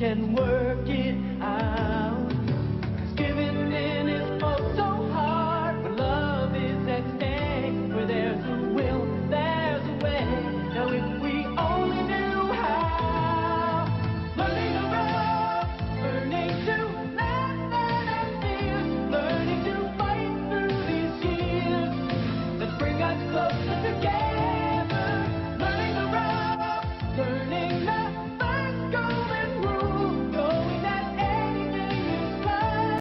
and work it out. 'Cause giving in is oh so hard, but love is at stake. Where there's a will, there's a way. Now if we only knew how, learning to love, learning to laugh and fear, learning to fight through these years that bring us closer together. Learning to love, learning the first golden rule, knowing that anything is possible.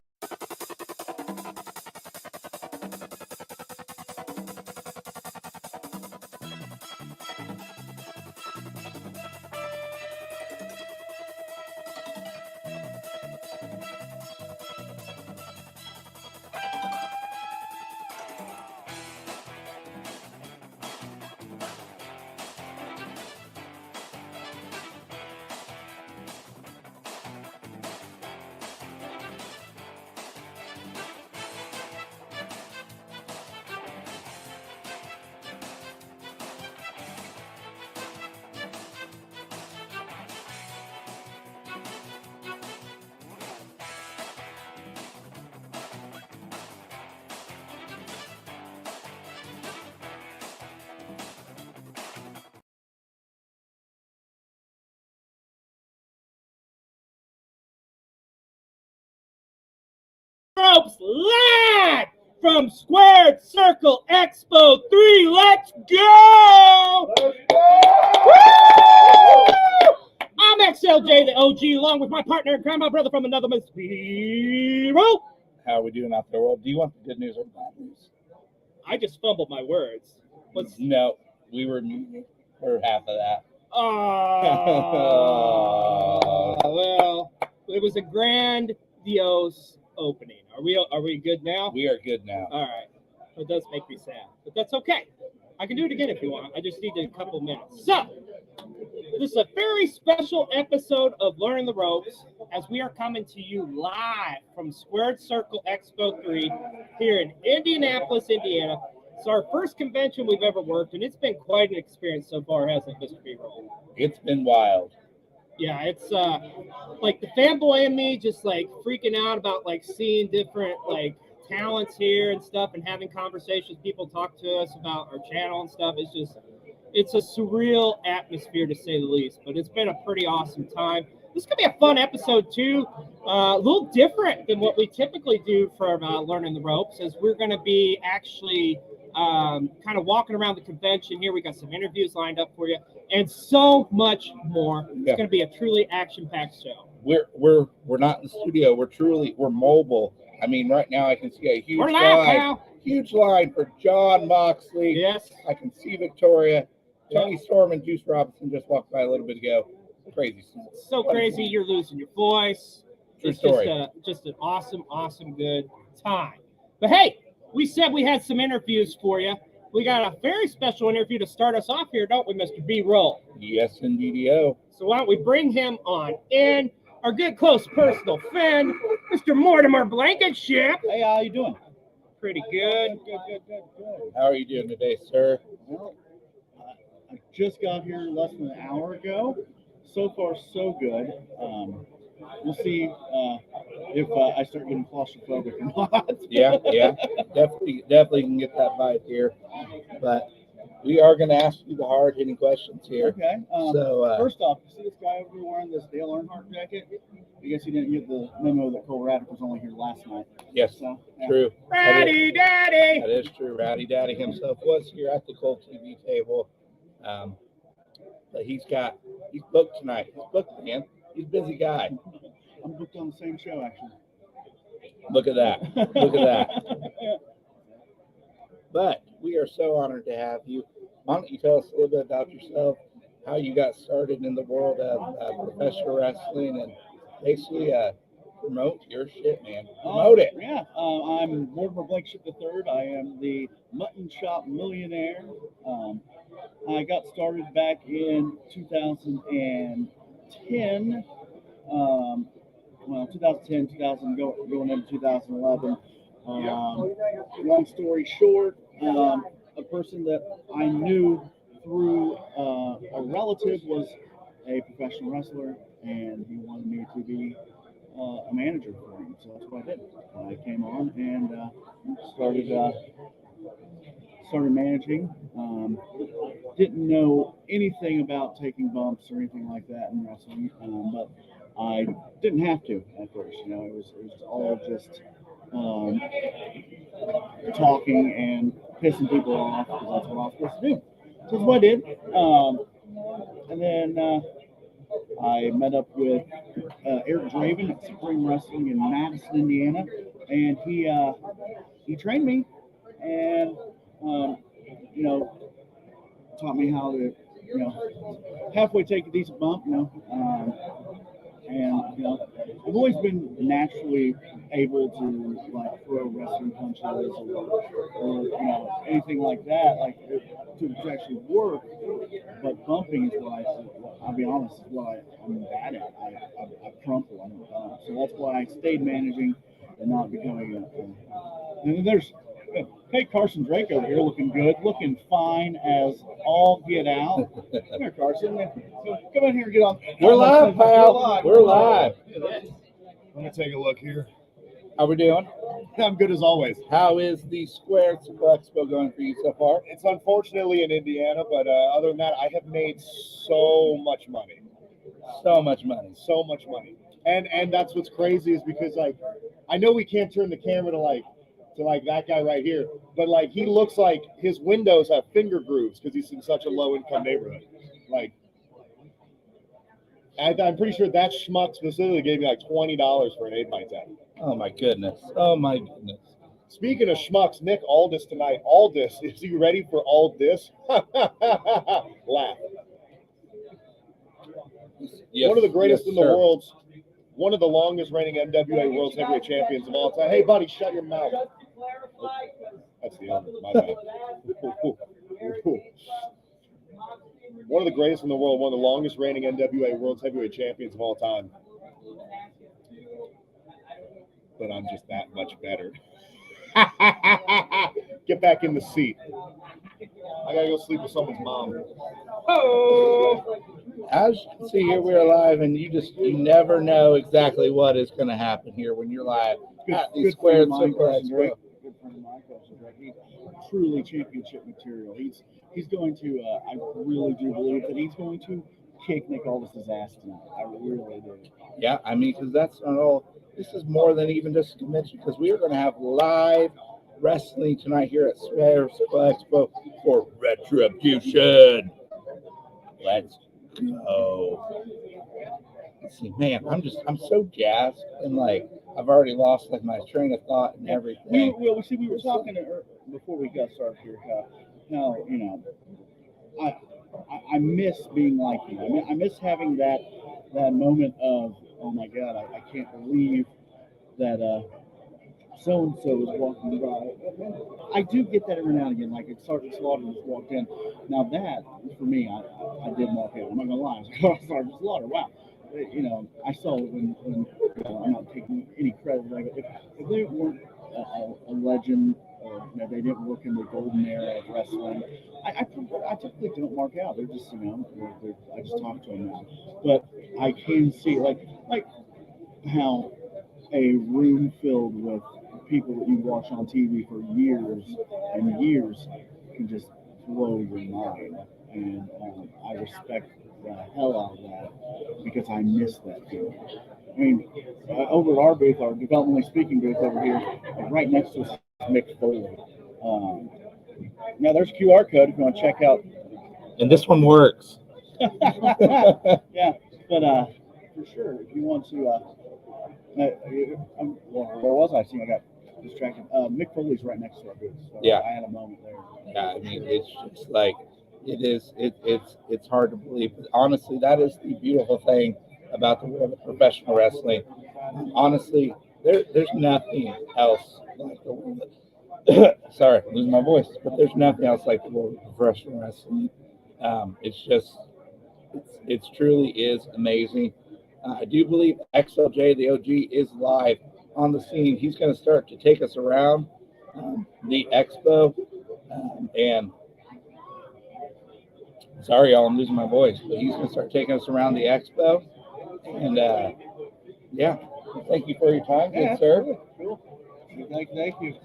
Ropes live from Squared Circle Expo 3. Let's go! Woo! I'm XLJ, the OG, along with my partner and grandma brother from another Miss Hero. How are we doing out there? Well, do you want the good news or bad news? I just fumbled my words. No, we were muted for half of that. Oh, well, it was a grandiose opening. Are we good now? We are good now. All right. It does make me sad, but that's okay. I can do it again if you want. I just need a couple minutes. So, this is a very special episode of Learning the Ropes as we are coming to you live from Squared Circle Expo 3 here in Indianapolis, Indiana. It's our first convention we've ever worked, and it's been quite an experience so far, hasn't it, Mr. B-Roll? It's been wild. Yeah, it's like the fanboy in me just like freaking out about like seeing different like talents here and stuff and having conversations. People talk to us about our channel and stuff. It's a surreal atmosphere to say the least, but it's been a pretty awesome time. This is gonna be a fun episode too, a little different than what we typically do for Learning the Ropes, as we're gonna be actually kind of walking around the convention here. We got some interviews lined up for you and so much more. It's going to be a truly action-packed show. We're not in the studio. We're mobile. I mean, right now I can see a huge line for John Moxley. Yes. I can see Victoria. Tony Storm and Juice Robinson just walked by a little bit ago. Crazy. So crazy. You're losing your voice. True it's story. Just an awesome, good time. But hey, we said we had some interviews for you. We got a very special interview to start us off here, don't we, Mr. B-Roll? Yes, indeed. So why don't we bring him on in? Our good, close, personal friend, Mr. Mortimer Blankenship. Hey, how you doing? Pretty good. Good. How are you doing today, sir? Well, I just got here less than an hour ago. So far, so good. We'll see if I start getting claustrophobic or not. Yeah. Definitely can get that vibe here. But we are going to ask you the hard-hitting questions here. Okay. So first off, you see this guy over here wearing this Dale Earnhardt jacket? I guess he didn't get the memo that Cole Raddick was only here last night. Yes, So, yeah. true. Rowdy Daddy. That is true. Rowdy Daddy himself was here at the Cold TV table. But he's booked tonight. He's booked, man. He's a busy guy. I'm booked on the same show, actually. Look at that. But we are so honored to have you. Why don't you tell us a little bit about yourself, how you got started in the world of professional wrestling, and basically promote your shit, man. Promote it. Yeah. I'm Mortimer Blankenship III. I am the Mutton Shop Millionaire. I got started back in 2010. 2010, going into 2011. Long story short, a person that I knew through a relative was a professional wrestler, and he wanted me to be a manager for him. So that's what I did. I came on and started managing. Didn't know anything about taking bumps or anything like that in wrestling, but I didn't have to at first. You know, it was all just talking and pissing people off because that's what I was supposed to do. So that's what I did. And then I met up with Eric Draven at Supreme Wrestling in Madison, Indiana, and he trained me and you know, taught me how to, you know, halfway take a decent bump, you know, and, you know, I've always been naturally able to, like, throw wrestling punches or you know, anything like that, like, to actually work, but bumping is what I'll be honest, is what I'm bad at. I crumple, I don't bump. So that's why I stayed managing and not becoming and then there's hey, Carson Drake over here looking good, looking fine as all get out. Come here, Carson. Come in here and get on. We're live, pal. We're live. Let me take a look here. How we doing? I'm good as always. How is the Squared Circle Expo going for you so far? It's unfortunately in Indiana, but other than that, I have made so much money. So much money. So much money. And that's what's crazy is because, like, I know we can't turn the camera to that guy right here, but, like, he looks like his windows have finger grooves because he's in such a low-income neighborhood. Like, I'm pretty sure that schmuck specifically gave me like $20 for an 8x10. Oh my goodness. Oh my goodness. Speaking of schmucks, Nick Aldis tonight. Aldis, is he ready for Aldis? Laugh. Yes, One of the greatest yes, in the sir. world. One of the longest reigning NWA World Heavyweight Champions of all time. Hey, buddy, shut your mouth. That's the owner. My bad. One of the greatest in the world, one of the longest reigning NWA World Heavyweight Champions of all time. But I'm just that much better. Get back in the seat. I gotta go sleep with someone's mom. Oh. As you can see here, we're live, and you never know exactly what is going to happen here when you're live at the Squared Circle Expo. Good friend of mine, Carson Drake. He's truly championship material. He's going to. I really do believe that he's going to kick Nick Aldis' ass tonight. I really do. Yeah, I mean, because that's not all. This is more than even just a convention, because we are going to have live wrestling tonight here at Squared Circle Expo for Retribution. Let's go. Let's see, man, I'm so jazzed, and like I've already lost like my train of thought and everything. We were talking before we got started here how you know I miss being like you. I mean, I miss having that moment of, oh my God, I can't believe that so and so is walking by. I do get that every now and again, like if Sergeant Slaughter just walked in. Now that for me, I did walk in. I'm not gonna lie. I was like, oh, Sergeant Slaughter, wow. You know, I saw it when you know, I'm not taking any credit. Like if they weren't a legend, or you know, they didn't work in the golden era of wrestling, I typically don't mark out. They're just, you know, I just talk to them now. But I can see like how a room filled with people that you watch on TV for years and years can just blow your mind. And I respect the hell out of that because I miss that feeling. I mean, over at our booth, our developmentally speaking booth over here, right next to us is Mick Foley. Now there's a QR code if you want to check out. And this one works. Yeah, but for sure, if you want to, where was I? See, I got distracted. Mick Foley's right next to our booth. So Yeah. I had a moment there. Yeah, I mean, it's just like it's hard to believe. But honestly, that is the beautiful thing about the world of professional wrestling. Honestly, there's nothing else like the world of, sorry, I'm losing my voice, but there's nothing else like the world of professional wrestling. It's just it truly is amazing. I do believe XLJ, the OG, is live on the scene. He's going to start to take us around the expo, and Sorry, y'all, I'm losing my voice. But he's going to start taking us around the expo. And, yeah, thank you for your time, good sir. Cool. Thank you.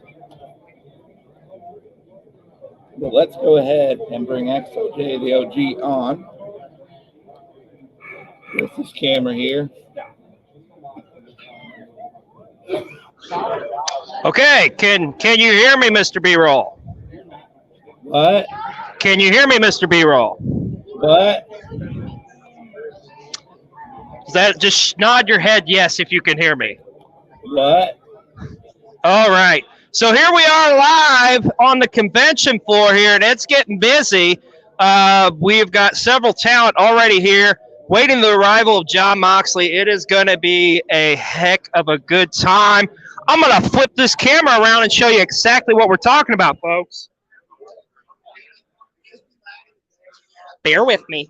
Well, let's go ahead and bring XOJ the OG on with this camera here. Okay, can you hear me, Mr. B-Roll? What? Can you hear me, Mr. B-Roll? What? Just nod your head yes if you can hear me. What? All right. So here we are live on the convention floor here, and it's getting busy. We've got several talent already here, waiting the arrival of John Moxley. It is going to be a heck of a good time. I'm going to flip this camera around and show you exactly what we're talking about, folks. Bear with me.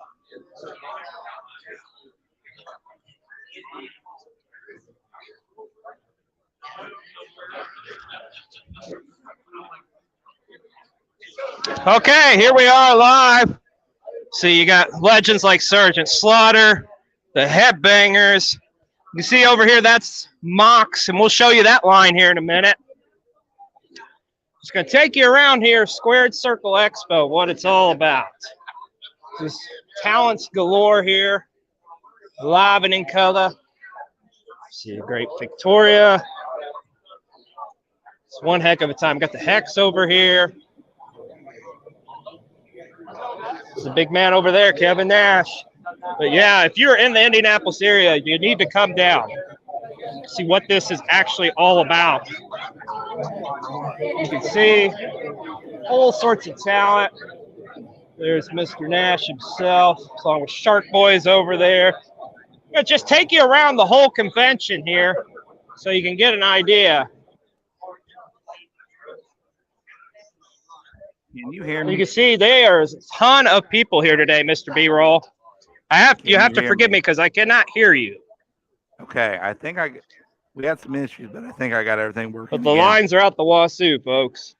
Okay, here we are live. So you got legends like Sergeant Slaughter, the Headbangers. You see over here, that's Mox, and we'll show you that line here in a minute. Just going to take you around here, Squared Circle Expo, what it's all about. Just talents galore here, live and in color. See a great Victoria. It's one heck of a time. Got the Hex over here. There's a big man over there, Kevin Nash. But yeah, if you're in the Indianapolis area, you need to come down. See what this is actually all about. You can see all sorts of talent. There's Mr. Nash himself, along with Shark Boys over there. I'll just take you around the whole convention here so you can get an idea. Can you hear me? You can see there's a ton of people here today, Mr. B-Roll. You have to forgive me because I cannot hear you. Okay, I think we had some issues, but I think I got everything working. But the lines are out the wazoo, folks.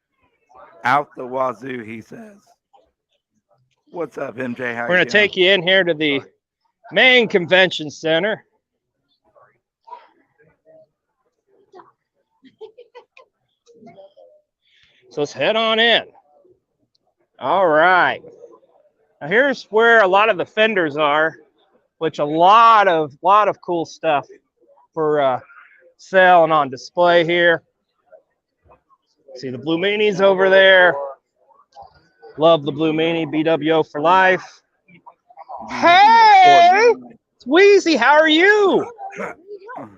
Out the wazoo, he says. What's up, MJ? How We're going to take you in here to the main convention center. So let's head on in. All right. Now here's where a lot of the fenders are, which a lot of cool stuff for sale and on display here. See the Blue Meanies over there. Love the Blue Meanie, BWO for life. Hey, it's Wheezy. How are you?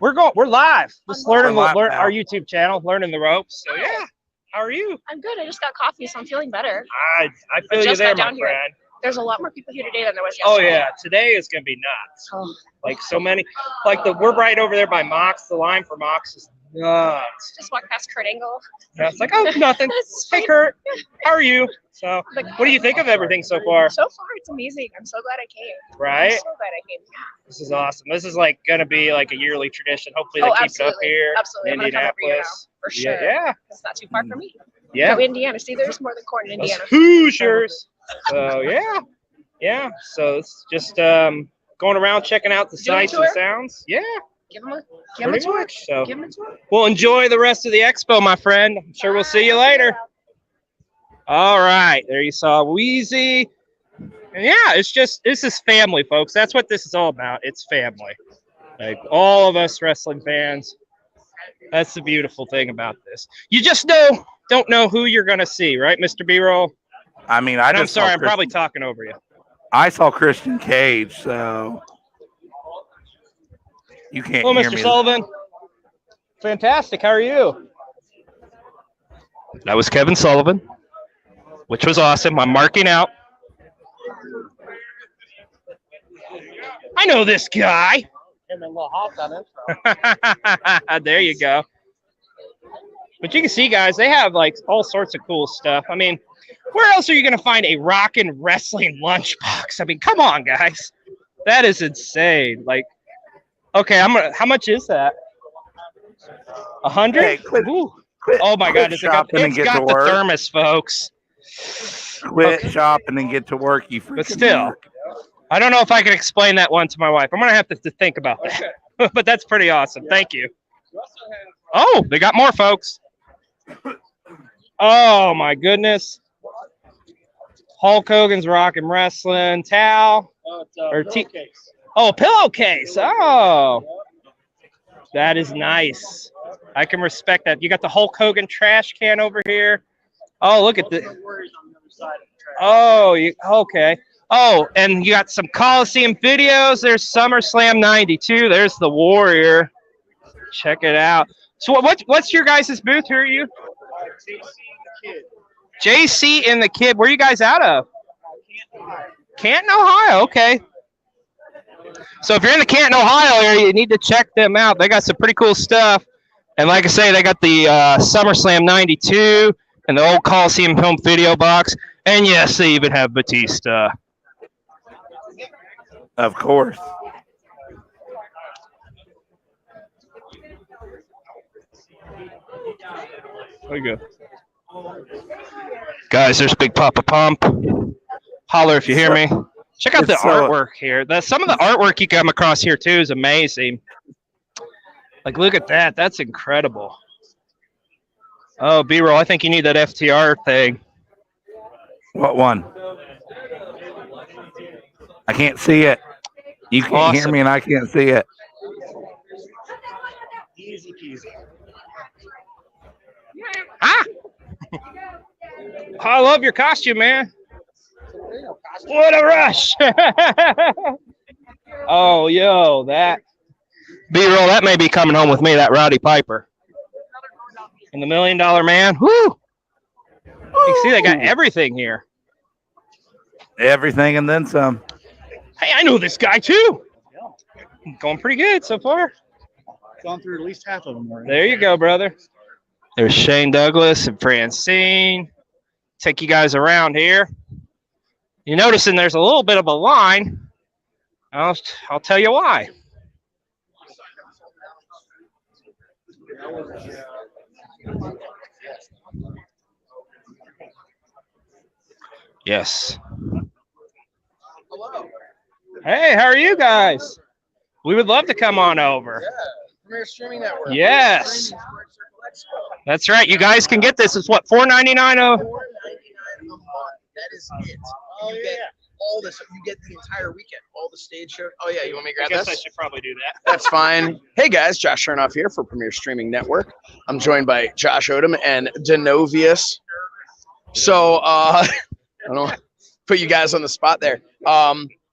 We're live. Just learning our YouTube channel, learning the ropes. So yeah. How are you? I'm good. I just got coffee, so I'm feeling better. I feel you there, my friend. There's a lot more people here today than there was yesterday. Oh yeah, today is gonna be nuts. Oh. Like so many, we're right over there by Mox. The line for Mox is nuts. Just walked past Kurt Angle. Yeah, it's like, oh, nothing. Hey Kurt, how are you? So, what do you think of everything so far? So far, it's amazing. I'm so glad I came. Right? I'm so glad I came. Yeah. This is awesome. This is like gonna be like a yearly tradition. Hopefully they keep it up here Absolutely. in Indianapolis. For sure. Yeah. It's not too far from me. Yeah. Go Indiana. See, there's more than corn in Indiana. Us Hoosiers. So yeah. Yeah. So it's just going around checking out the sights and sounds. Yeah. Give them a tour. So Give them a tour. Well, enjoy the rest of the expo, my friend. I'm sure we'll see you later. All right. There you saw Wheezy. And yeah, this is family, folks. That's what this is all about. It's family. Like all of us wrestling fans. That's the beautiful thing about this. You just don't know who you're going to see, right, Mr. B-Roll? I mean, I'm sorry. I'm probably talking over you. I saw Christian Cage, so you can't Hello, hear Mr. me. Sullivan. Fantastic. How are you? That was Kevin Sullivan, which was awesome. I'm marking out. I know this guy. There you go. But you can see, guys, they have like all sorts of cool stuff. I mean, where else are you going to find a rockin' wrestling lunchbox? I mean, come on, guys. That is insane. Like, okay, how much is that? 100? Hey, quit Oh my God! It's got the work. thermos, folks. quit Okay. shopping and get to work. You freaking But still, work. I don't know if I can explain that one to my wife. I'm gonna have to think about that. But that's pretty awesome. Thank you. Oh, they got more folks. Oh my goodness. Hulk Hogan's Rockin' Wrestling towel. Or a pillowcase. Oh, that is nice. I can respect that. You got the Hulk Hogan trash can over here. Oh, look at the. Oh, okay. Oh, and you got some Coliseum videos. There's SummerSlam '92. There's the Warrior. Check it out. So what's your guys' booth? Who are you? JC and the Kid. Where are you guys out of? Canton, Ohio. Okay. So if you're in the Canton, Ohio area, you need to check them out. They got some pretty cool stuff. And like I say, they got the SummerSlam '92 and the old Coliseum home video box. And yes, they even have Batista. Of course. There you go. Guys, there's Big Papa Pump. Holler if you hear me. Check out the artwork here. Some of the artwork you come across here, too, is amazing. Like, look at that. That's incredible. Oh, B-roll, I think you need that FTR thing. What one? I can't see it. You can't hear me and I can't see it. Easy peasy. Ah! I love your costume, man. What a rush. Oh, yo, that. B-roll, that may be coming home with me, that Roddy Piper. And the $1 Million Man. Woo! You can see they got everything here. Everything and then some. Hey, I know this guy, too. Going pretty good so far. Gone through at least half of them already. There you go, brother. There's Shane Douglas and Francine. Take you guys around here. You're noticing there's a little bit of a line. I'll tell you why. Yes. Hello. Hey, how are you guys? We would love to come on over. Yeah, Premier Streaming Network. Yes. Squared Circle Expo. That's right. You guys can get this. It's what, $4.99? $4.99 a month. That is it. You get all this. You get the entire weekend. All the stage shows. Oh yeah, you want me to grab I guess this? I should probably do that. That's fine. Hey guys, Josh Chernoff here for Premier Streaming Network. I'm joined by Josh Odom and Denovius. So I don't know, put you guys on the spot there.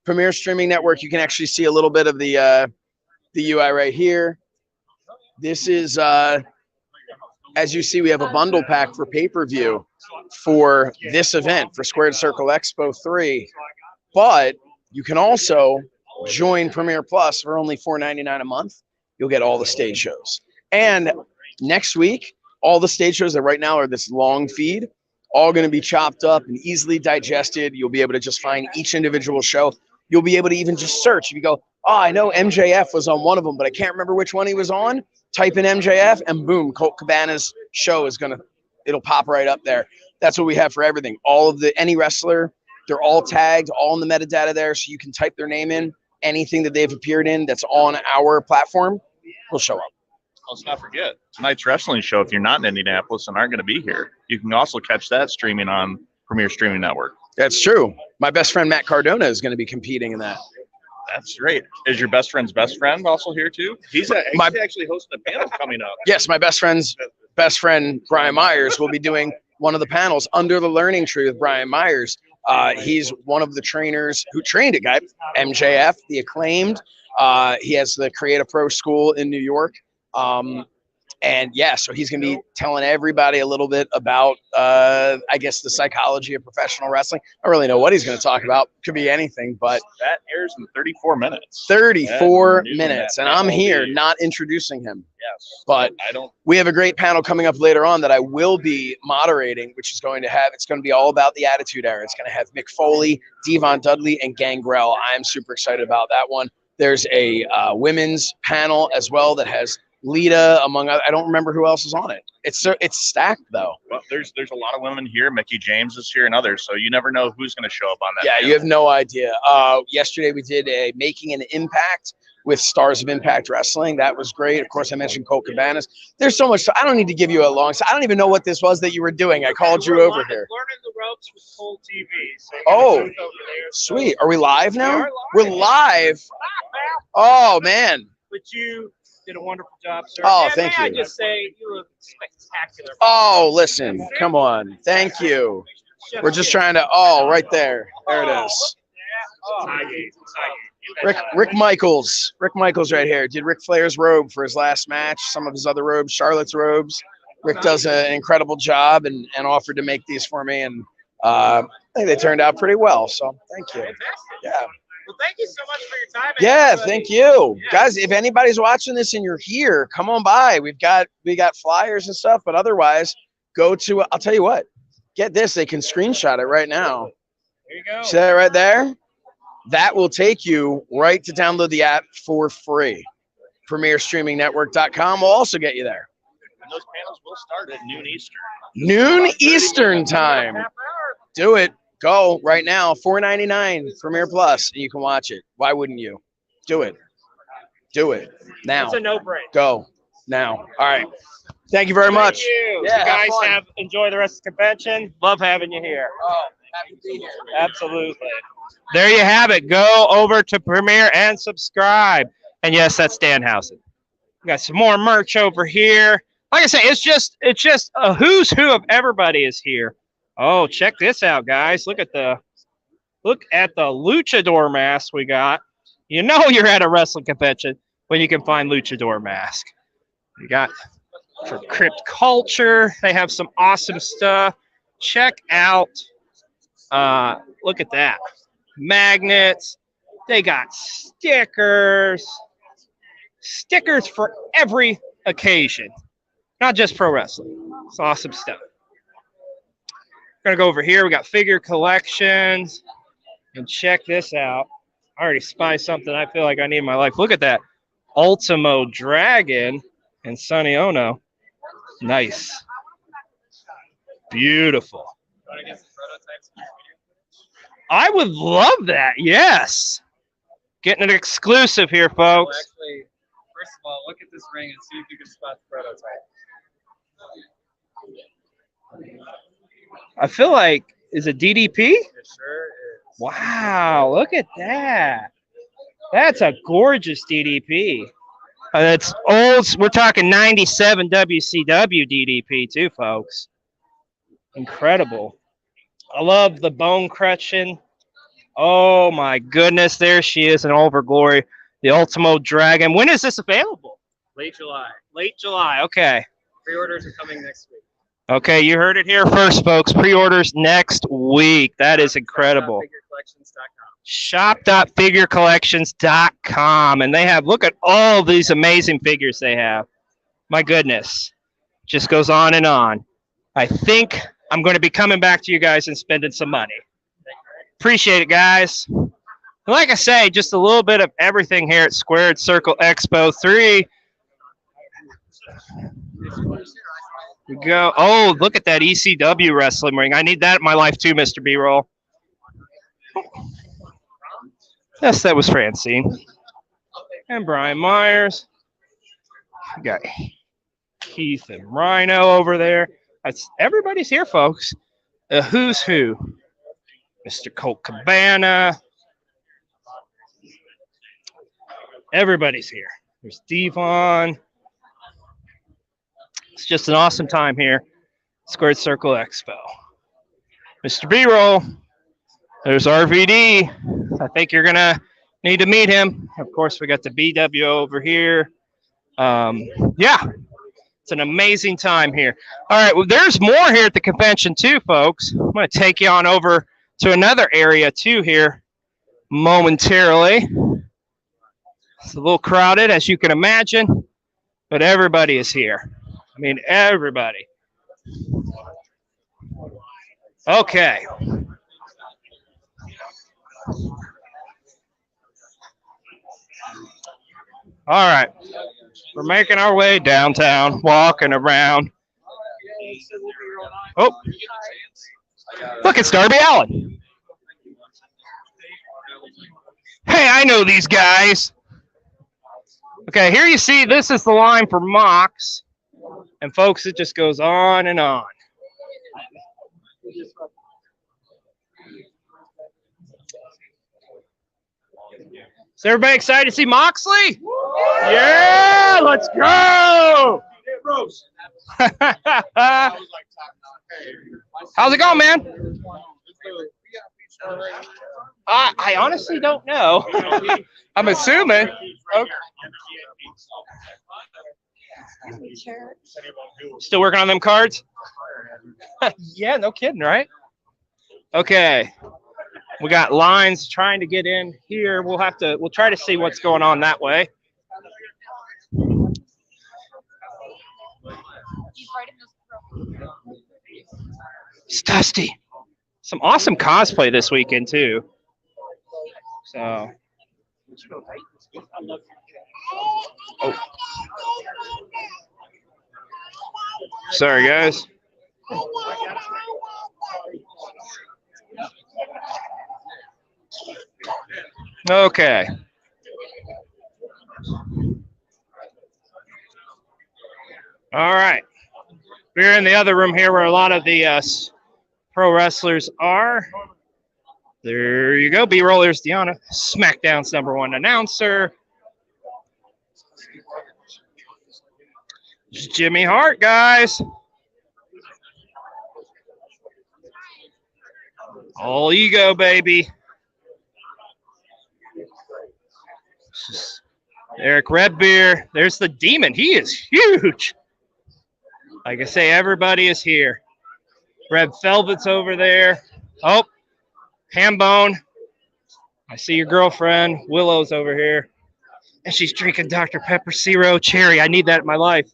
Premier Streaming Network. You can actually see a little bit of the UI right here. This is as you see, we have a bundle pack for pay-per-view for this event for Squared Circle Expo 3. But you can also join Premier Plus for only $4.99 a month. You'll get all the stage shows. And next week, all the stage shows that right now are this long feed, all going to be chopped up and easily digested. You'll be able to just find each individual show. You'll be able to even just search. If you go, oh, I know MJF was on one of them, but I can't remember which one he was on. Type in MJF and boom, Colt Cabana's show is it'll pop right up there. That's what we have for everything. All of any wrestler, they're all tagged, all in the metadata there, so you can type their name in. Anything that they've appeared in that's on our platform will show up. Let's not forget tonight's wrestling show. If you're not in Indianapolis and aren't going to be here, you can also catch that streaming on Premier Streaming Network. That's true. My best friend Matt Cardona is going to be competing in that. That's great. Is your best friend's best friend also here too? He's actually hosting a panel coming up. Yes, my best friend's best friend Brian Myers will be doing one of the panels under the learning tree with Brian Myers. He's one of the trainers who trained a guy, MJF, the Acclaimed. He has the Creative Pro School in New York. And yeah, so he's going to be telling everybody a little bit about, I guess, the psychology of professional wrestling. I don't really know what he's going to talk about. Could be anything, but that airs in 34 minutes. 34 minutes. And I'm here not introducing him. Yes. But we have a great panel coming up later on that I will be moderating, which is it's going to be all about the Attitude Era. It's going to have Mick Foley, Devon Dudley, and Gangrel. I'm super excited about that one. There's a women's panel as well that has Lita, among other. I don't remember who else is on it. It's stacked though. Well, there's a lot of women here. Mickey James is here and others, so you never know who's going to show up on that. Yeah, panel. you have no idea. Yesterday we did a Making an Impact with Stars of Impact Wrestling. That was great. Of course, I mentioned Colt Cabanas. There's so much. I don't need to give you a long. I don't even know what this was that you were doing. I called you over here. Learning the ropes with Cold TV. So Oh, sweet. Are we live now? We're live. Oh man. But you did a wonderful job, sir. Oh, And thank may you. I just say you look spectacular. Oh, listen. Come on. Thank you. We're just trying to. Oh, right there. There it is. Rick Michaels. Rick Michaels right here. Did Ric Flair's robe for his last match. Some of his other robes, Charlotte's robes. Rick does an incredible job and offered to make these for me, and I think they turned out pretty well. So thank you. Yeah. Well, thank you so much for your time. Yeah, everybody. thank you. Yeah. Guys, if anybody's watching this and you're here, come on by. We got flyers and stuff, but otherwise, go to, I'll tell you what, get this. They can screenshot it right now. There you go. See that right there? That will take you right to download the app for free. PremierStreamingNetwork.com will also get you there. And those panels will start at noon Eastern. Noon Eastern time. Do it. Go right now. $4.99 Premiere Plus, and you can watch it. Why wouldn't you? Do it. Do it now. It's a no-brainer. Go now. All right. Thank you very much. Thank you. Yeah, you guys have fun. enjoy the rest of the convention. Love having you here. Oh, happy to be here. Absolutely. There you have it. Go over to Premiere and subscribe. And yes, that's Danhausen. We got some more merch over here. Like I say, it's just a who's who of everybody is here. Oh, check this out, guys. Look at the luchador mask we got. You know you're at a wrestling convention when you can find luchador mask. You got for Crypt Culture. They have some awesome stuff. Check out. Look at that. Magnets. They got stickers. Stickers for every occasion. Not just pro wrestling. It's awesome stuff. Gonna go over here. We got figure collections. And check this out. I already spy something I feel like I need in my life. Look at that. Ultimo Dragon and Sonny Ono. Nice. Beautiful. I would love that. Yes. Getting an exclusive here, folks. Well, actually, first of all, look at this ring and see if you can spot the prototype. I feel like, is it DDP? It sure is. Wow, look at that. That's a gorgeous DDP. That's old. We're talking 97 WCW DDP too, folks. Incredible. I love the bone crutching. Oh my goodness, there she is in all of her glory. The Ultimo Dragon. When is this available? Late July. Late July. Okay. Pre-orders are coming next week. Okay, you heard it here first, folks. Pre-orders next week. That is incredible. Shop.figurecollections.com. And they have, look at all these amazing figures they have. My goodness. Just goes on and on. I think I'm going to be coming back to you guys and spending some money. Appreciate it, guys. And like I say, just a little bit of everything here at Squared Circle Expo 3. We go. Oh, look at that ECW wrestling ring. I need that in my life too, Mr. B-Roll. Yes, that was Francine. And Brian Myers. We got Keith and Rhino over there. Everybody's here, folks. Who's who? Mr. Colt Cabana. Everybody's here. There's Devon. It's just an awesome time here. Squared Circle Expo. Mr. B-Roll. There's RVD. I think you're going to need to meet him. Of course, we got the BW over here. Yeah. It's an amazing time here. All right, well, there's more here at the convention too, folks. I'm going to take you on over to another area too here momentarily. It's a little crowded, as you can imagine, but everybody is here. I mean, everybody. Okay. All right. We're making our way downtown, walking around. Oh, look, it's Darby Allin. Hey, I know these guys. Okay, here you see this is the line for Mox. And folks, it just goes on and on. Is everybody excited to see Moxley? Yeah, let's go! How's it going, man? I honestly don't know. I'm assuming. Okay. Still working on them cards? Yeah, no kidding, right? Okay. We got lines trying to get in here. We'll try to see what's going on that way. It's Dusty. Some awesome cosplay this weekend too. So. Oh. Sorry, guys. Okay. All right. We're in the other room here where a lot of the pro wrestlers are. There you go. B-roll. There's Deanna, SmackDown's #1 announcer. It's Jimmy Hart, guys. All ego, baby. Eric Redbeer. There's the Demon. He is huge. Like I say, everybody is here. Red Velvet's over there. Oh, Hambone. I see your girlfriend. Willow's over here. And she's drinking Dr. Pepper Zero Cherry. I need that in my life.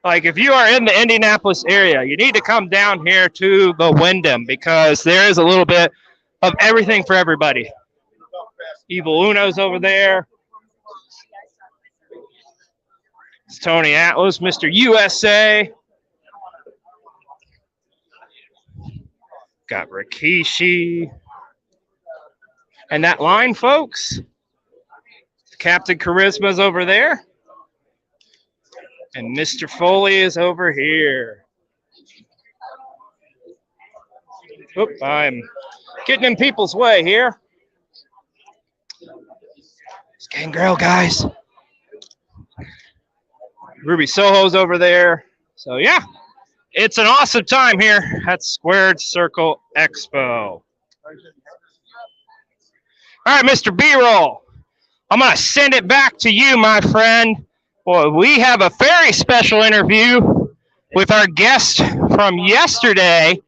Like, if you are in the Indianapolis area, you need to come down here to the Wyndham because there is a little bit of everything for everybody. Evil Uno's over there. It's Tony Atlas, Mr. USA. Got Rikishi. And that line, folks, Captain Charisma's over there. And Mr. Foley is over here. Oop, I'm getting in people's way here. It's Gangrel, guys. Ruby Soho's over there. So, yeah, it's an awesome time here at Squared Circle Expo. All right, Mr. B-Roll, I'm going to send it back to you, my friend. Well, we have a very special interview with our guest from yesterday,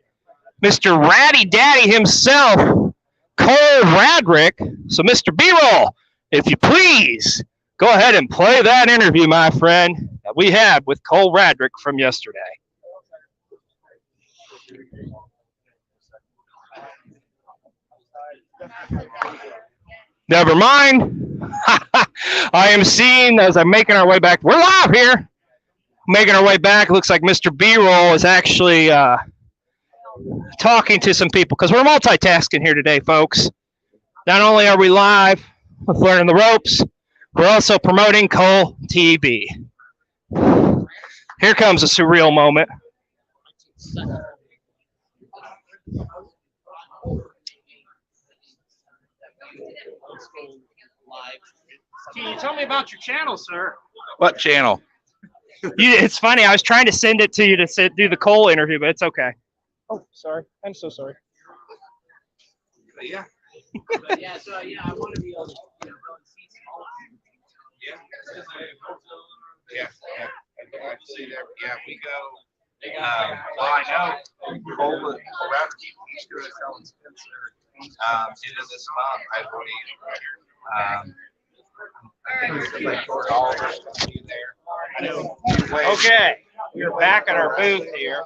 Mr. Ratty Daddy himself, Cole Radrick. So, Mr. B-Roll, if you please, go ahead and play that interview, my friend, that we had with Cole Radrick from yesterday. Never mind. I am seeing as I'm making our way back. We're live here. Making our way back. Looks like Mr. B-Roll is actually talking to some people because we're multitasking here today, folks. Not only are we live with Learning the Ropes, we're also promoting Cole TV. Here comes a surreal moment. Can you tell me about your channel, sir? What channel? It's funny. I was trying to send it to you to do the Cole interview, but it's okay. Oh, sorry. I'm so sorry. But yeah. I want to be able to, see small. Yeah. I see there. Yeah, we go. Well, I know Cole around East to selling Spencer into this month, I believe. I think it's like $4 there. Okay, we're back at our booth here.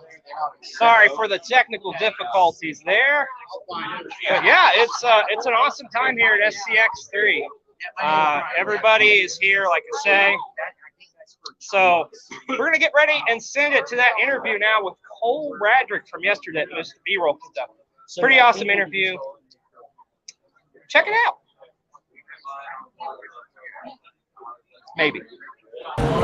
Sorry for the technical difficulties there. But yeah, it's an awesome time here at SCX3. Everybody is here, like I say. So we're going to get ready and send it to that interview now with Cole Radrick from yesterday, Mr. B-roll stuff. Pretty awesome interview. Check it out. Maybe.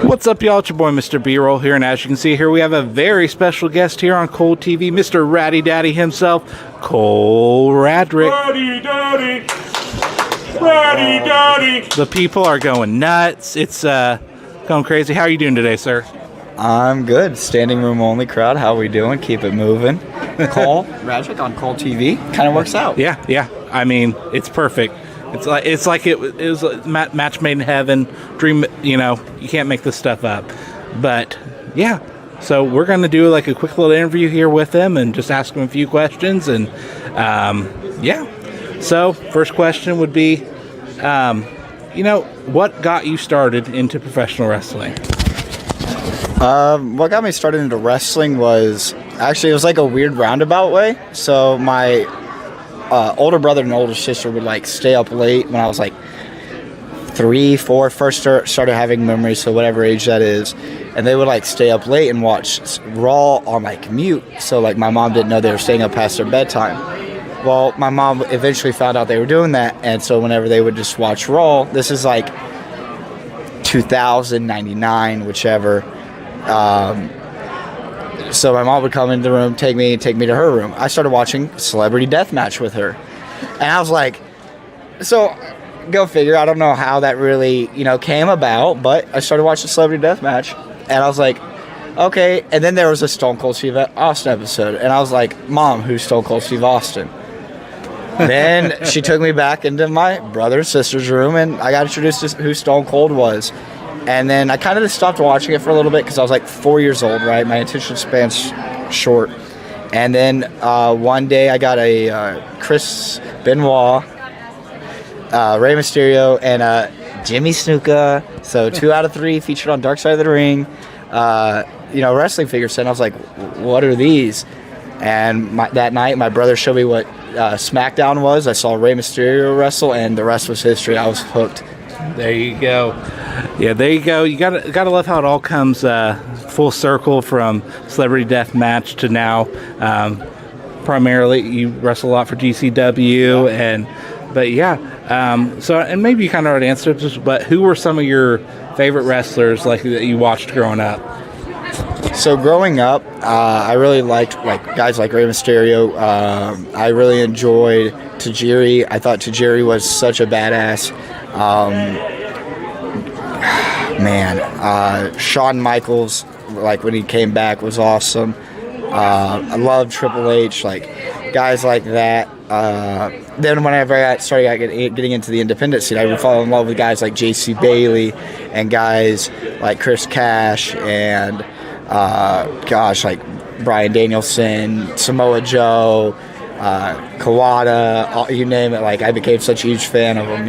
What's up, y'all? It's your boy, Mr. B-roll here, and as you can see here, we have a very special guest here on Cole TV, Mr. Ratty Daddy himself, Cole Radrick. Ratty Daddy! Ratty Daddy! The people are going nuts. It's going crazy. How are you doing today, sir? I'm good. Standing room only crowd. How we doing? Keep it moving. Cole Radrick on Cole TV. Kind of works out. Yeah. I mean, it's perfect. It's like it was a match made in heaven. Dream. You can't make this stuff up. But yeah. So we're gonna do like a quick little interview here with him and just ask him a few questions. And yeah. So first question would be, what got you started into professional wrestling? What got me started into wrestling was actually, it was like a weird roundabout way. So my older brother and older sister would like stay up late when I was like 3, 4, first started having memories, so whatever age that is, and they would like stay up late and watch Raw on like mute. So like my mom didn't know they were staying up past their bedtime. Well, my mom eventually found out they were doing that, and so whenever they would just watch Raw, this is like 2099, whichever. So my mom would come into the room, take me to her room. I started watching Celebrity Deathmatch with her. And I was like, so go figure. I don't know how that really, came about, but I started watching Celebrity Deathmatch. And I was like, okay. And then there was a Stone Cold Steve Austin episode. And I was like, Mom, who's Stone Cold Steve Austin? Then she took me back into my brother and sister's room, and I got introduced to who Stone Cold was. And then I kind of just stopped watching it for a little bit because I was like 4 years old, right? My attention span's short. And then one day I got a Chris Benoit, Rey Mysterio, and Jimmy Snuka. So 2 out of 3 featured on Dark Side of the Ring. Wrestling figure set. And I was like, what are these? And that night, my brother showed me what SmackDown was. I saw Rey Mysterio wrestle, and the rest was history. I was hooked. There you go. Yeah, there you go. You gotta love how it all comes full circle from Celebrity Deathmatch to now. Primarily, you wrestle a lot for GCW, but yeah. So, and maybe you kind of already answered this, but who were some of your favorite wrestlers that you watched growing up? So growing up, I really liked guys like Rey Mysterio. I really enjoyed Tajiri. I thought Tajiri was such a badass. Shawn Michaels, when he came back, was awesome. I love Triple H, guys like that. Then whenever I started getting into the independent scene, I would fall in love with guys like J.C. Bailey and guys like Chris Cash and Bryan Danielson, Samoa Joe, Kawada, you name it. I became such a huge fan of them,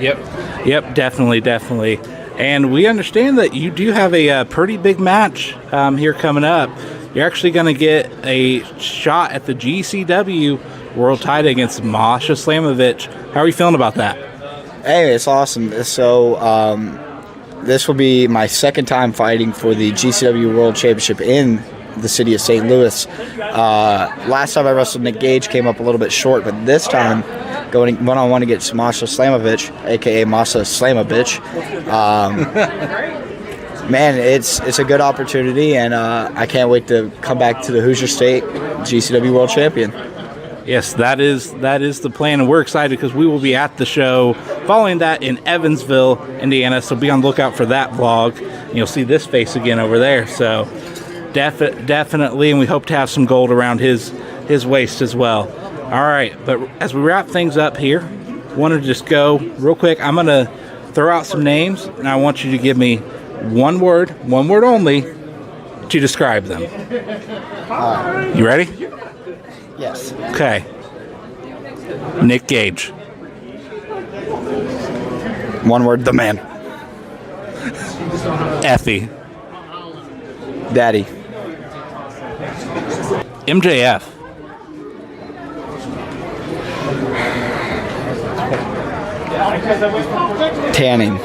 Yep, definitely. And we understand that you do have a pretty big match here coming up. You're actually going to get a shot at the GCW World Title against Masha Slamovich. How are you feeling about that? Hey, it's awesome. So this will be my second time fighting for the GCW World Championship in the city of St. Louis. Last time I wrestled Nick Gage, came up a little bit short, but this time going one-on-one against Masha Slamovich, a.k.a. Masha Slamovich. Man, it's a good opportunity, and I can't wait to come back to the Hoosier State GCW World Champion. Yes, that is the plan, and we're excited because we will be at the show following that in Evansville, Indiana, so be on the lookout for that vlog. And you'll see this face again over there, so definitely, and we hope to have some gold around his waist as well. All right, but as we wrap things up here, want to just go real quick. I'm going to throw out some names, and I want you to give me one word only, to describe them. You ready? Yes. Okay. Nick Gage. One word, the man. Effie. Daddy. MJF. Tanning.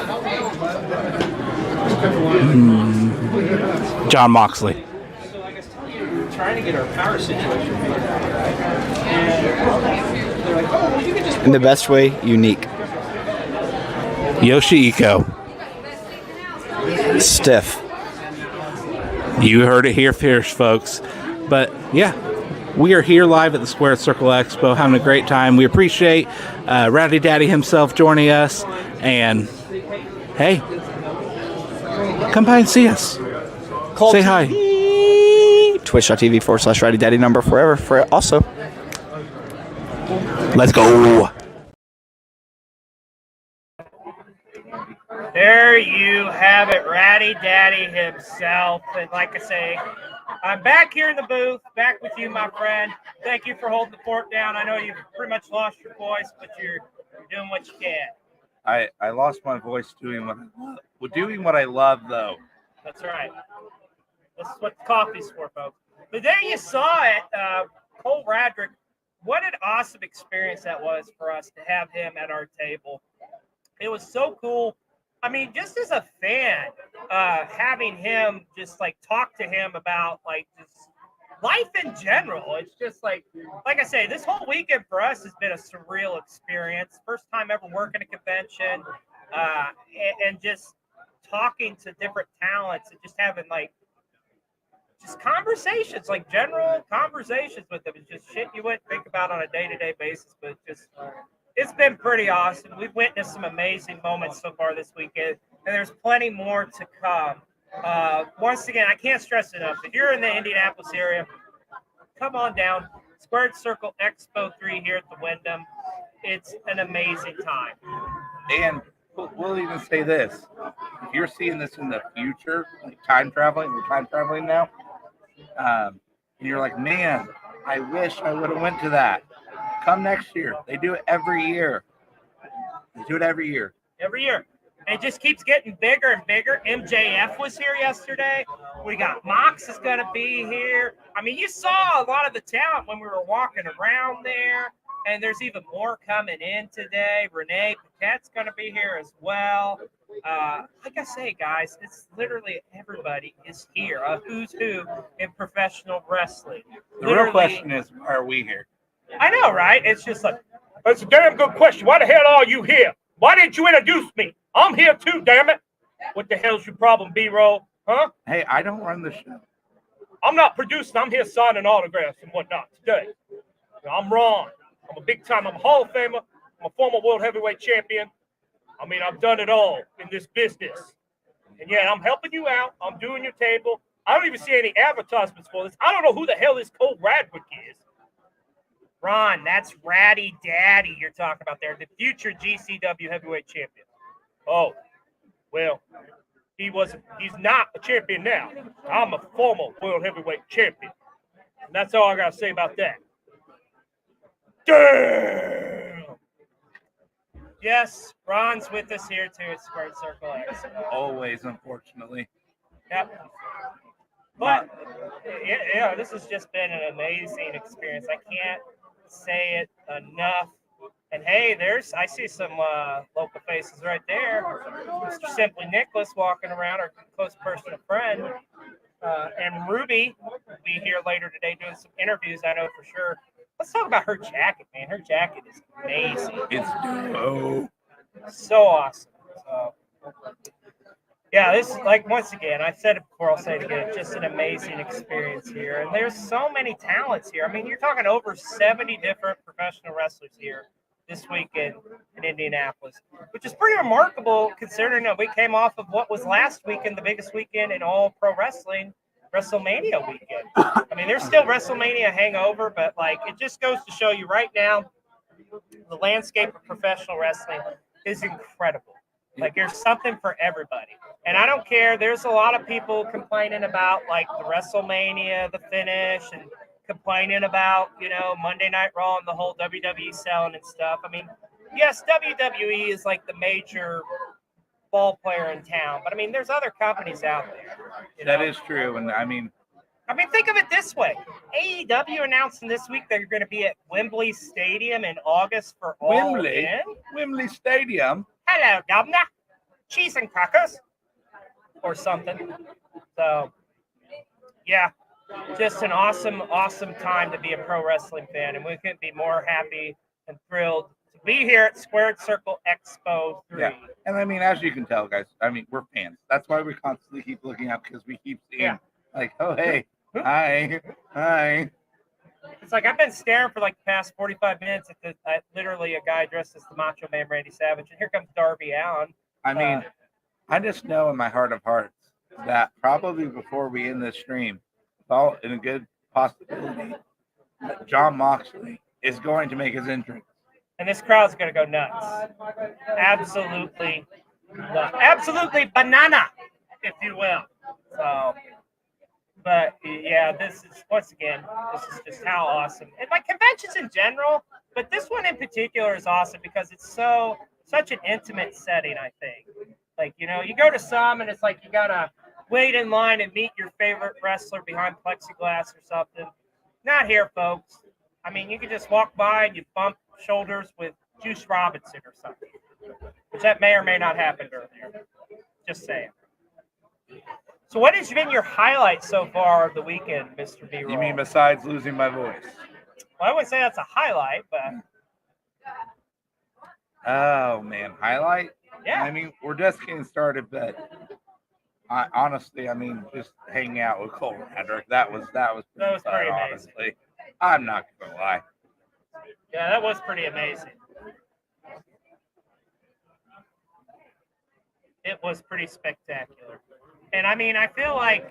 John Moxley. So like I was telling you, we were trying to get our power situation figured out, right? And they're like, oh, well, you can just... In the best way, unique. Yoshihiko. Stiff. You heard it here first, folks. But yeah, we are here live at the Squared Circle Expo, having a great time. We appreciate Rowdy Daddy himself joining us. And hey, come by and see us. Say hi. Twitch.tv/Rowdy Daddy number forever. For also. Let's go. There you have it, Ratty Daddy himself. And like I say, I'm back here in the booth, back with you, my friend. Thank you for holding the fort down. I know you've pretty much lost your voice, but you're doing what you can. I lost my voice doing what I love. Well, doing what I love, though. That's right. This is what the coffee's for, folks. But there you saw it, Cole Radrick. What an awesome experience that was for us to have him at our table. It was so cool. I mean, just as a fan, having him just like talk to him about like just life in general. It's just like I say, this whole weekend for us has been a surreal experience. First time ever working a convention, and just talking to different talents and just having like just conversations, like general conversations with them. It's just shit you wouldn't think about on a day-to-day basis, but it's been pretty awesome. We've witnessed some amazing moments so far this weekend, and there's plenty more to come. Once again, I can't stress enough. If you're in the Indianapolis area, come on down. Squared Circle Expo 3 here at the Wyndham. It's an amazing time. And we'll even say this. If you're seeing this in the future, like we're time traveling now, and you're like, man, I wish I would have went to that. Come next year. They do it every year. Every year. And it just keeps getting bigger and bigger. MJF was here yesterday. We got Mox is going to be here. I mean, you saw a lot of the talent when we were walking around there. And there's even more coming in today. Renee Paquette's going to be here as well. Like I say, guys, it's literally everybody is here. A who's who in professional wrestling. The real question is, why are we here? I know, right? It's just like, it's a damn good question. Why the hell are you here? Why didn't you introduce me? I'm here too, damn it. What the hell's your problem, B-Roll? Huh? Hey, I don't run the show. I'm not producing. I'm here signing autographs and whatnot today. I'm Ron. I'm a big time. I'm a Hall of Famer. I'm a former World Heavyweight Champion. I mean, I've done it all in this business. And yeah, I'm helping you out. I'm doing your table. I don't even see any advertisements for this. I don't know who the hell this Cole Radrick is. Ron, that's Ratty Daddy you're talking about there, the future GCW heavyweight champion. Oh, well, he's not a champion now. I'm a former world heavyweight champion. And that's all I got to say about that. Damn! Yes, Ron's with us here too at Squared Circle Expo. Always, unfortunately. Yep. But, yeah, this has just been an amazing experience. I can't say it enough. And hey, I see some local faces right there. Mr. Simply Nicholas walking around, our close personal friend. And Ruby will be here later today doing some interviews, I know for sure. Let's talk about her jacket, man. Her jacket is amazing. It's dope. So awesome. So, yeah, this is like, once again, I said it before, I'll say it again, just an amazing experience here. And there's so many talents here. I mean, you're talking over 70 different professional wrestlers here this weekend in Indianapolis, which is pretty remarkable considering that we came off of what was last weekend, the biggest weekend in all pro wrestling, WrestleMania weekend. I mean, there's still WrestleMania hangover, but like, it just goes to show you right now, the landscape of professional wrestling is incredible. Like, there's something for everybody. And I don't care. There's a lot of people complaining about, like, the WrestleMania, the finish, and complaining about, Monday Night Raw and the whole WWE selling and stuff. I mean, yes, WWE is, like, the major ball player in town. But, I mean, there's other companies out there. That is true. And, I mean, I mean, think of it this way. AEW announcing this week they're going to be at Wembley Stadium in August for All In. Wembley Stadium. Hello, Governor. Cheese and crackers. Or something. So, yeah. Just an awesome, awesome time to be a pro wrestling fan. And we couldn't be more happy and thrilled to be here at Squared Circle Expo 3. Yeah. And I mean, as you can tell, guys, I mean, we're fans. That's why we constantly keep looking up, because we keep seeing, like, oh, hey, hi. It's like I've been staring for like the past 45 minutes at literally a guy dressed as the Macho Man Randy Savage. And here comes Darby Allin. I mean, I just know in my heart of hearts that probably before we end this stream, all in a good possibility, that John Moxley is going to make his entrance. And this crowd's going to go nuts. Absolutely nuts. Absolutely banana, if you will. So, but yeah, this is, once again, this is just how awesome. And like conventions in general, but this one in particular is awesome because it's such an intimate setting, I think. Like, you know, you go to some and it's like you got to wait in line and meet your favorite wrestler behind plexiglass or something. Not here, folks. I mean, you can just walk by and you bump shoulders with Juice Robinson or something, which that may or may not happen earlier. Just saying. So what has been your highlight so far of the weekend, Mr. B-Roll? You mean besides losing my voice? Well, I wouldn't say that's a highlight, but... Oh, man. Highlight? Yeah. I mean, we're just getting started, but honestly, I mean, just hanging out with Cole Radrick, that was pretty fun, amazing. honestly. I'm not going to lie. Yeah, that was pretty amazing. It was pretty spectacular. And I mean, I feel like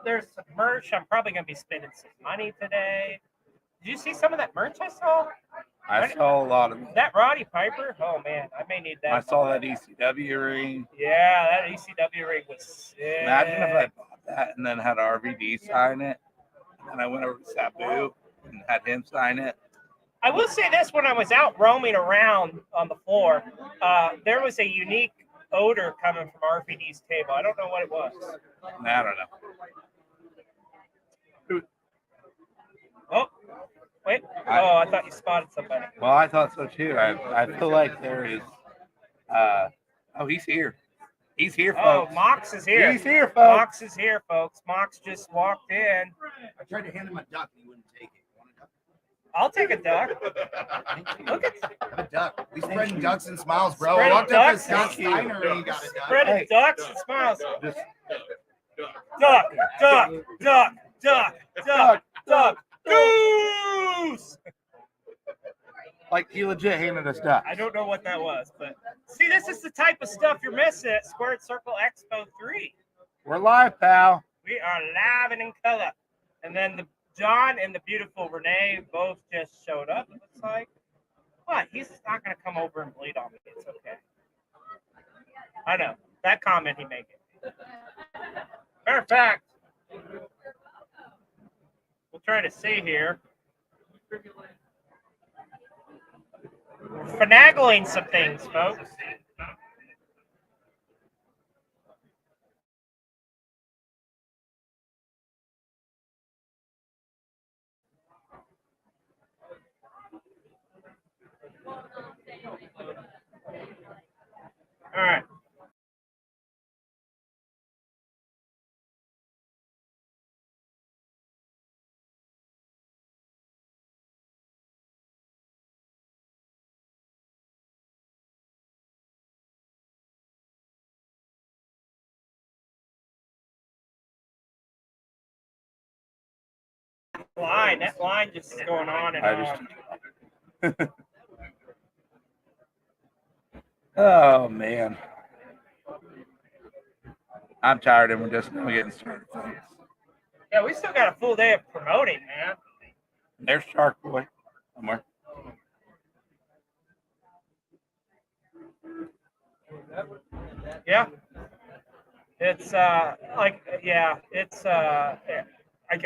there's some merch. I'm probably going to be spending some money today. Did you see some of that merch I saw? I saw a lot of it. That Roddy Piper? Oh, man, I may need that. I saw that ECW ring. Yeah, that ECW ring was sick. Imagine if I bought that and then had RVD sign it. And I went over to Sabu and had him sign it. I will say this, when I was out roaming around on the floor, there was a unique odor coming from RVD's table. I don't know what it was. I don't know. Oh, wait. Oh, I thought you spotted somebody. Well, I thought so too. I feel like there is. Oh, he's here. He's here, folks. Oh, Mox is here. He's here, folks. Mox is here, folks. Mox just walked in. I tried to hand him a duck and he wouldn't take it. Want a duck? I'll take a duck. Look at a duck. We spreading ducks and smiles, bro. Spreading I walked up to ducks Scott and- Steiner and he got a duck. Spreading ducks and smiles. Duck, duck, duck, duck, duck, duck, goose. Like, he legit handed us ducks. I don't know what that was, but see, this is the type of stuff you're missing at Squared Circle Expo 3. We're live, pal. We are live and in color. And then the John and the beautiful Renee both just showed up, it looks like. But he's not going to come over and bleed on me. It's okay. I know. That comment he made. Matter of fact, we'll try to see here. We're finagling some things, folks. All right. That line just is going on and on. Oh, man. I'm tired and we're just now getting started, folks. Yeah, we still got a full day of promoting, man. There's Shark Boy somewhere. Yeah. It's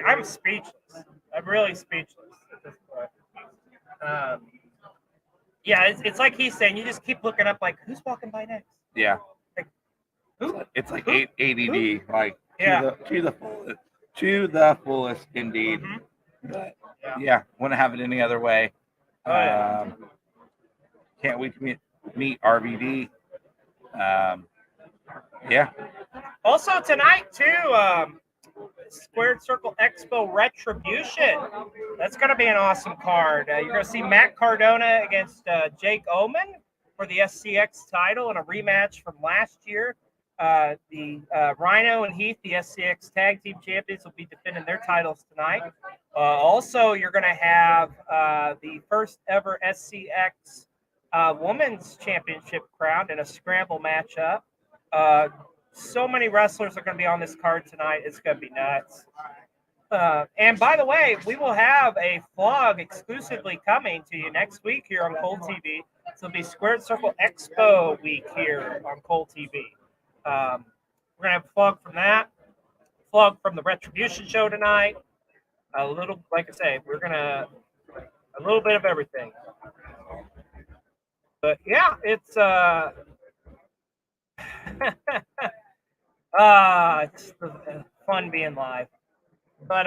I'm speechless. I'm really speechless at this point. Yeah, it's like he's saying, you just keep looking up like, who's walking by next? Yeah. Like, who? It's like Who? ADD. Like, Yeah. To the fullest indeed. But yeah, wouldn't have it any other way. Oh, yeah. Can't wait to meet RVD. Yeah. Also tonight too, Squared Circle Expo Retribution. That's going to be an awesome card. You're going to see Matt Cardona against Jake Oman for the SCX title in a rematch from last year. The Rhino and Heath, the SCX Tag Team Champions, will be defending their titles tonight. Also, you're going to have the first ever SCX Women's Championship crowned in a scramble matchup. So many wrestlers are going to be on this card tonight. It's going to be nuts. And by the way, we will have a vlog exclusively coming to you next week here on Cold TV. So it'll be Squared Circle Expo week here on Cold TV. We're going to have a vlog from that, vlog from the Retribution show tonight. A little, like I say, we're going to, a little bit of everything. But yeah, it's it's fun being live. But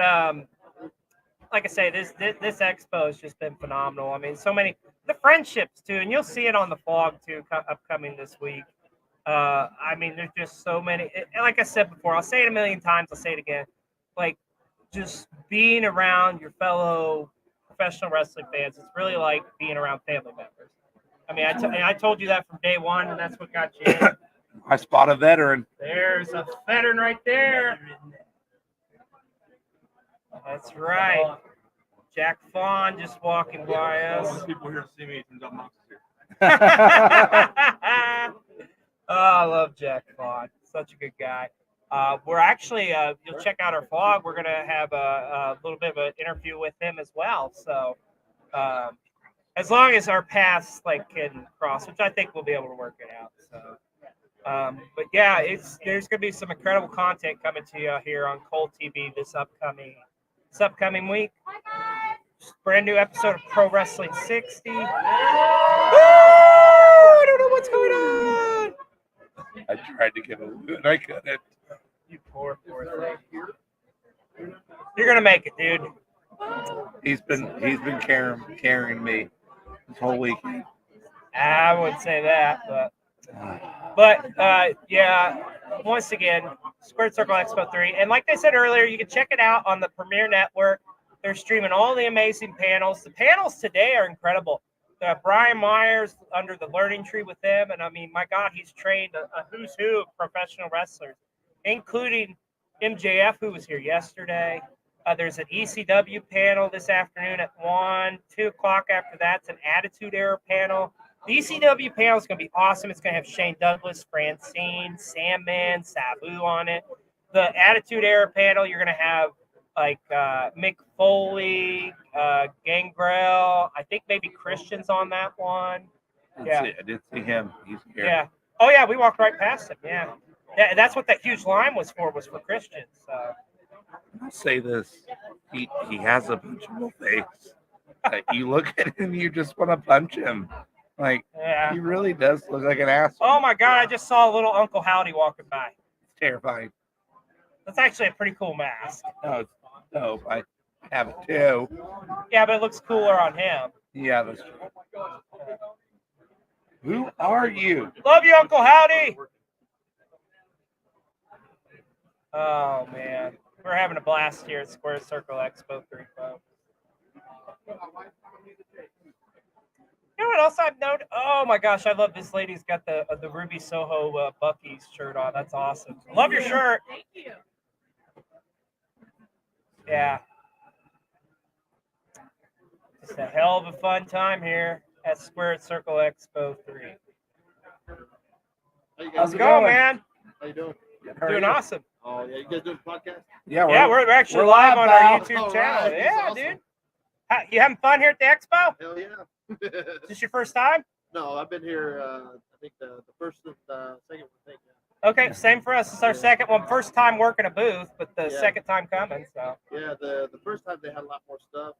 like I say, this expo has just been phenomenal. I mean, so many the friendships too, and you'll see it on the vlog too, upcoming this week. I mean, there's just so many. Like I said before, I'll say it a million times. I'll say it again. Like just being around your fellow professional wrestling fans, it's really like being around family members. I mean, I told you that from day one, and that's what got you in. I spot a veteran. There's a veteran right there. That's right. Jack Fawn just walking by us. People here to see me from John Knox here. Oh, I love Jack Fawn. Such a good guy. We're actually, you'll check out our vlog. We're going to have a little bit of an interview with him as well. So as long as our paths can cross, which I think we'll be able to work it out. So. But yeah, there's going to be some incredible content coming to you here on Cold TV this upcoming week. Brand new episode of Pro Wrestling 60. I don't know what's going on. I tried to get a loot. I couldn't. You poor thing. You're gonna make it, dude. He's been carrying me this whole weekend. I wouldn't say that, but yeah. Once again, Squared Circle Expo 3, and like I said earlier, you can check it out on the Premier Network. They're streaming all the amazing panels. The panels today are incredible. Brian Myers under the learning tree with them, and I mean, my God, he's trained a who's who of professional wrestlers, including MJF, who was here yesterday. There's an ECW panel this afternoon at 1, 2 o'clock after that's an Attitude Era panel. The ECW panel is going to be awesome. It's going to have Shane Douglas, Francine, Sandman, Sabu on it. The Attitude Era panel, you're going to have Mick Foley, Gangrel. I think maybe Christian's on that one. I did see him. He's here. Yeah. Oh yeah, we walked right past him. Yeah. That's what that huge line was for Christian. So. I'll say this: he has a punchable face. You look at him, you just want to punch him. He really does look like an asshole. Oh my God! I just saw a little Uncle Howdy walking by. It's terrifying. That's actually a pretty cool mask. No, it's dope. I have it too. Yeah, but it looks cooler on him. Yeah, that's true. Who are you? Love you, Uncle Howdy. Oh man, we're having a blast here at Squared Circle Expo 3, folks. You know what else I've noted? Oh my gosh, I love this lady's got the Ruby Soho Bucky's shirt on. That's awesome. Love your shirt. Thank you. Yeah. Just a hell of a fun time here at Squared Circle Expo 3. How's it going, man? How you doing? Doing awesome. Oh yeah, you guys doing a podcast? Yeah, we're actually live on our YouTube All channel. right, Yeah, awesome. dude. You having fun here at the expo? Hell yeah. Is this your first time? No, I've been here. I think the first and second one. Yeah. Okay, same for us. It's our second one. First time working a booth, but the Yeah. second time coming. So. Yeah, the first time they had a lot more stuff.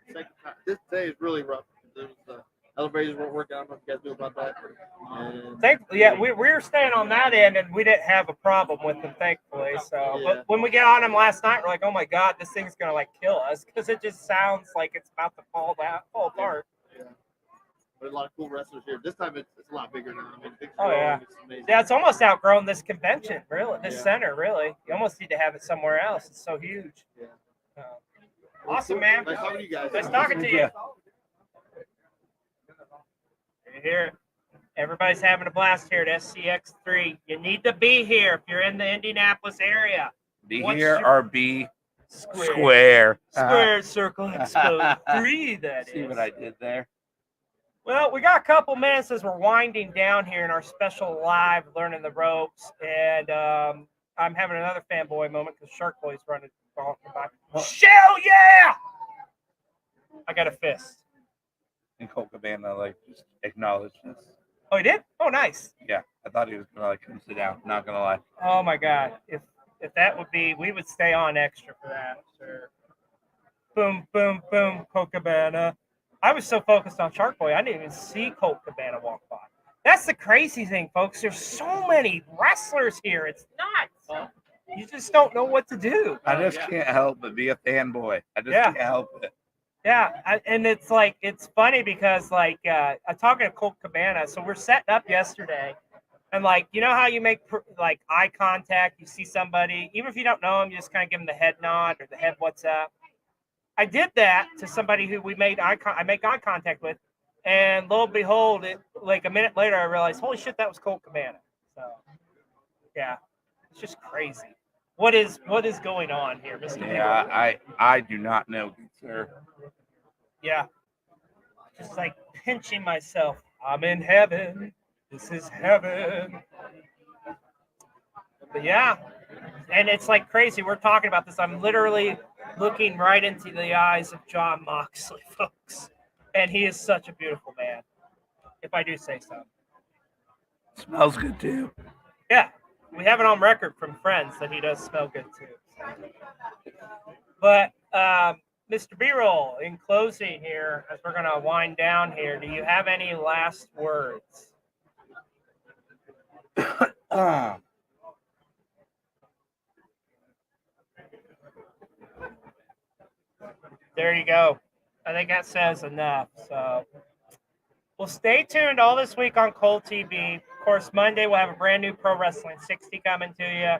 Second time, this day is really rough. There's Elevators weren't working. I don't know if you guys knew about that. And, Thankfully, yeah, we were staying on that end, and we didn't have a problem with them, thankfully. So, but when we get on them last night, we're like, oh my god, this thing's gonna like kill us because it just sounds like it's about to fall apart. Yeah. But a lot of cool wrestlers here. This time it's a lot bigger now. I mean, things Oh are yeah, growing. It's amazing. yeah. It's almost outgrown this convention, really. This Yeah. center, really. You almost need to have it somewhere else. It's so huge. Yeah. Awesome, man. Nice talking to you guys. Nice talking to you. You hear it? Everybody's having a blast here at SCX3. You need to be here if you're in the Indianapolis area. Be What's here your- or be Square. square. Squared Circle Expo 3, that See is. what I did there? Well, we got a couple minutes as we're winding down here in our special live learning the ropes. And I'm having another fanboy moment because Shark Boy's running by. Shell, yeah! I got a fist. And Colt Cabana like just acknowledged this. Oh, he did? Oh, nice. Yeah, I thought he was gonna like come sit down. Not gonna lie. Oh my God! If that would be, we would stay on extra for that. Sure. Boom, boom, boom. Colt Cabana. I was so focused on Shark Boy, I didn't even see Colt Cabana walk by. That's the crazy thing, folks. There's so many wrestlers here. It's nuts. You just don't know what to do. I just can't help but be a fanboy. I just Yeah. can't help it. Yeah, and it's like, it's funny because like I'm talking to Colt Cabana, so we're setting up yesterday, and like, you know how you make like eye contact, you see somebody, even if you don't know them, you just kind of give them the head nod or the head what's up. I did that to somebody who I make eye contact with, and lo and behold, it like a minute later I realized, holy shit, that was Colt Cabana. So yeah, it's just crazy. What is going on here, Mr. Yeah, I do not know, good sir. Yeah. Just like pinching myself. I'm in heaven. This is heaven. But yeah. And it's like crazy. We're talking about this. I'm literally looking right into the eyes of John Moxley, folks. And he is such a beautiful man, if I do say so. Smells good too. Yeah. We have it on record from friends that he does smell good too. But Mr. B-Roll, in closing here, as we're going to wind down here, do you have any last words? There you go. I think that says enough. So, well, stay tuned all this week on Colt TV. Of course, Monday we'll have a brand new Pro Wrestling 60 coming to you.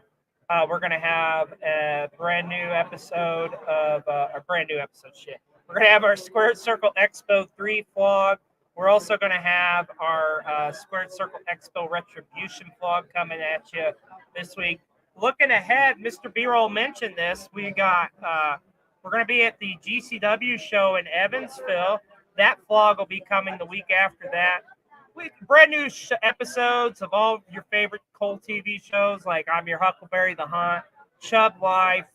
We're going to have a brand new episode of We're going to have our Squared Circle Expo 3 vlog. We're also going to have our Squared Circle Expo Retribution vlog coming at you this week. Looking ahead, Mr. B-Roll mentioned this. We're going to be at the GCW show in Evansville. That vlog will be coming the week after that. Brand new episodes of all of your favorite Colt TV shows, like I'm Your Huckleberry, The Hunt, Chub Life,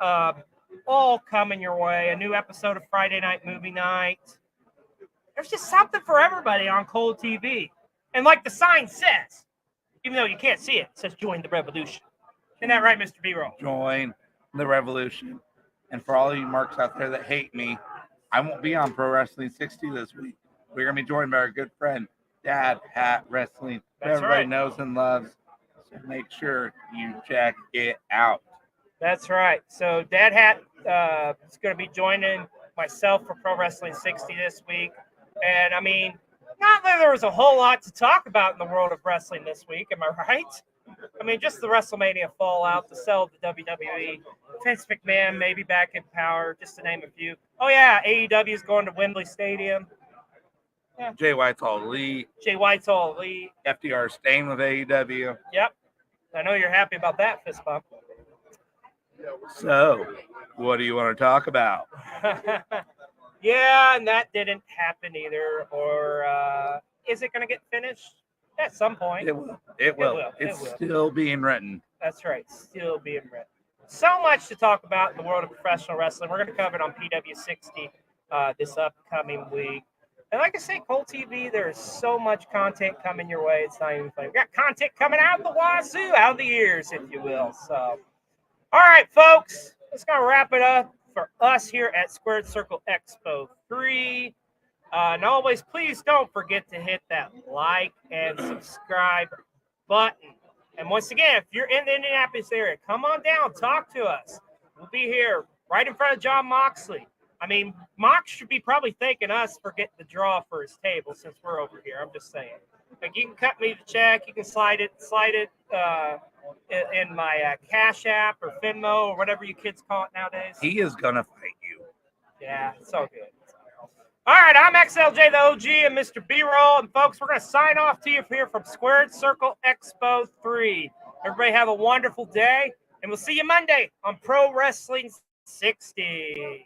all coming your way. A new episode of Friday Night Movie Night. There's just something for everybody on Colt TV. And like the sign says, even though you can't see it, it says join the revolution. Isn't that right, Mr. B-Roll? Join the revolution. And for all you marks out there that hate me, I won't be on Pro Wrestling 60 this week. We're going to be joined by our good friend, Dad Hat Wrestling, that everybody knows and loves. So make sure you check it out. That's right. So Dad Hat is going to be joining myself for Pro Wrestling 60 this week. And I mean, not that there was a whole lot to talk about in the world of wrestling this week. Am I right? I mean, just the WrestleMania fallout, the sell of the WWE, Vince McMahon maybe back in power, just to name a few. Oh, yeah, AEW is going to Wembley Stadium. Yeah. Jay White's all elite. Jay White's all elite. FDR staying with AEW. Yep. I know you're happy about that, fist bump. So, what do you want to talk about? Yeah, and that didn't happen either. Or is it going to get finished at some point? It will. It will. It's still being written. That's right. Still being written. So much to talk about in the world of professional wrestling. We're going to cover it on PW60 this upcoming week. And like I say, Colt TV, there's so much content coming your way. It's not even funny. We got content coming out of the wazoo, out of the ears, if you will. So, all right, folks, let's go wrap it up for us here at Squared Circle Expo 3. And always, please don't forget to hit that like and subscribe button. And once again, if you're in the Indianapolis area, come on down, talk to us. We'll be here right in front of John Moxley. I mean, Mox should be probably thanking us for getting the draw for his table since we're over here. I'm just saying. Like, you can cut me the check, you can slide it in my Cash App or Venmo or whatever you kids call it nowadays. He is gonna fight you. Yeah, it's all good. All right, I'm XLJ the OG and Mr. B-Roll. And folks, we're going to sign off to you here from Squared Circle Expo 3. Everybody have a wonderful day, and we'll see you Monday on Pro Wrestling 60.